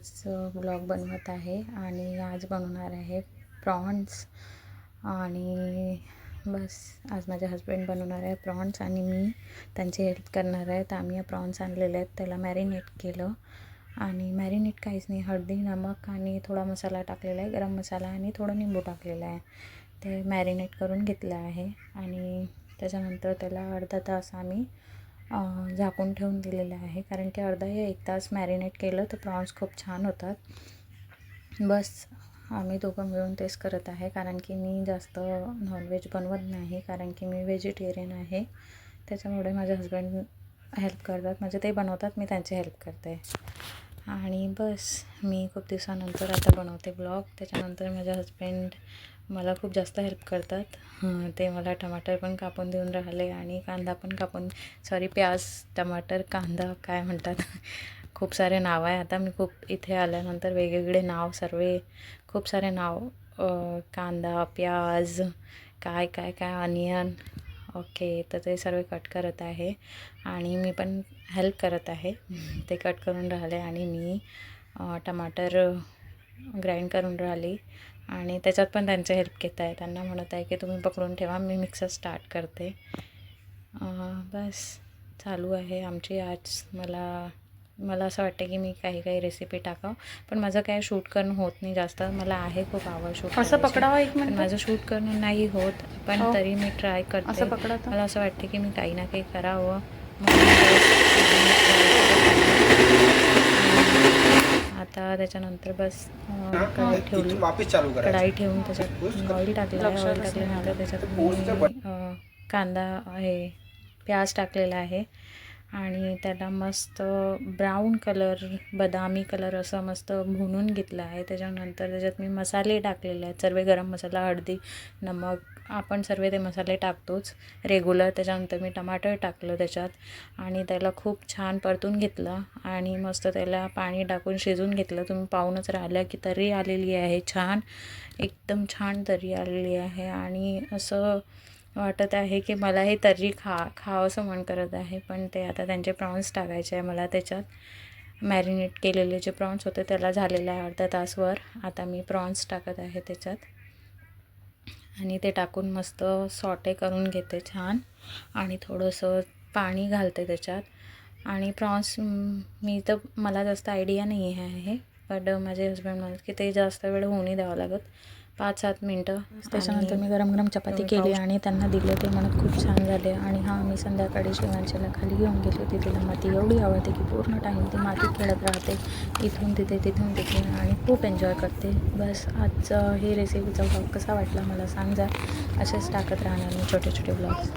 आज ब्लॉग बनवत आहे आणि आज बनवणार आहे प्रॉन्स आणि बस आज माझे हस्बंड बनवणार आहे प्रॉन्स आणि मी त्यांची हेल्प करणार आहे. तर आम्ही प्रॉन्स आणलेले आहेत, त्याला मॅरिनेट केलं आणि मॅरिनेट काहीच नाही, हळदी नमक आणि थोडा मसाला टाकलेला आहे, गरम मसाला आणि थोडं निंबू टाकलेलं आहे. ते मॅरिनेट करून घेतलं आहे आणि त्याच्यानंतर त्याला अर्धा तास आम्ही झाकून ठेवून दिलेलं आहे, कारण की अर्धा या 1 तास मॅरिनेट केलं तर प्रॉन्स खूप छान होतात. बस आम्ही दोघं मिळून तेच करत आहे, कारण की मी जास्त नॉनव्हेज बनवत नाही, कारण की मी व्हेजिटेरियन आहे. त्याच्यामुळे माझे हस्बंड हेल्प करतात, म्हणजे ते बनवतात, मी त्यांची हेल्प करते. आणि बस मी खूप दिवसानंतर आता बनवते ब्लॉग. त्याच्यानंतर माझे हस्बंड मला खूप जास्त हेल्प करतात. ते मला टमाटर पण कापून देऊन राहिले आणि कांदा पण प्याज टमाटर कांदा काय म्हणतात खूप सारे नाव आहे. आता मी खूप इथे आल्यानंतर वेगवेगळे नाव खूप सारे नाव कांदा प्याज काय काय काय अनियन ओके, तर ते सर्व कट करत आहे आणि मी पण हेल्प करत आहे. ते कट करून राहिले आणि मी टमाटर ग्राइंड करून राहिली आणि त्याच्यात पण त्यांचे हेल्प घेत आहे. त्यांना म्हणत आहे की तुम्ही पकडून ठेवा, मी मिक्सर स्टार्ट करते. बस चालू आहे आमची आज. मला असं वाटतं की मी काही रेसिपी टाकावं, पण माझं काय शूट करणं होत नाही जास्त. मला आहे खूप आवड शूट असं पकडावं एक पण मिनिट, माझं शूट करणं नाही होत, पण तरी मी ट्राय करते. असं पकडा. मला असं वाटतं की मी काही ना काही करावं. आता त्याच्यानंतर बस कढाई ठेवली, कढाई ठेवून त्याच्यात ऑइल टाकलं आहे. ऑइल टाकल्यानंतर त्याच्यात मी कांदा आहे प्याज टाकलेला आहे आणि त्याला मस्त ब्राऊन कलर बदामी कलर असं मस्त भुनून घेतलं आहे. त्याच्यानंतर त्याच्यात मी मसाले टाकलेले आहेत, सर्व गरम मसाला हळदी नमक आपण सर्व ते मसाले टाकतोच रेग्युलर. त्याच्यानंतर मी टमाटर टाकलं त्याच्यात आणि त्याला खूप छान परतून घेतलं आणि मस्त त्याला पाणी टाकून शिजवून घेतलं. तुम्ही पाहूनच राहिल्या की तर्री आलेली आहे, छान एकदम छान तर्री आलेली आहे आणि असं वाटत आहे की मला हे तर्री खावंसं मन करत आहे. पण ते आता त्यांचे प्रॉन्स टाकायचे आहे मला त्याच्यात. मॅरिनेट केलेले जे प्रॉन्स होते त्याला झालेलं आहे अर्धा तासवर. आता मी प्रॉन्स टाकत आहे त्याच्यात आणि ते टाकून मस्त सॉटे करून घेते छान आणि थोडंसं पाणी घालते त्याच्यात. आणि प्रॉन्स मला जास्त आयडिया नाही आहे, बट माझे हस्बंड म्हणत की ते जास्त वेळ होऊ नाही द्यावं लागत, 5-7 मिनटं. त्याच्यानंतर मी गरम चपाती केली आणि त्यांना दिले. ते म्हणत खूप छान झाले. आणि मी संध्याकाळी शिवांशीला खाली घेऊन गेली होती. तिला माती एवढी आवडते की पूर्ण टाईम ती मातीत खेळत राहते, इथून तिथे आणि खूप एन्जॉय करते. बस आजचं हे रेसिपीचा ब्लॉग कसा वाटला मला सांग जा. असेच टाकत राहणार मी छोटे ब्लॉग्स.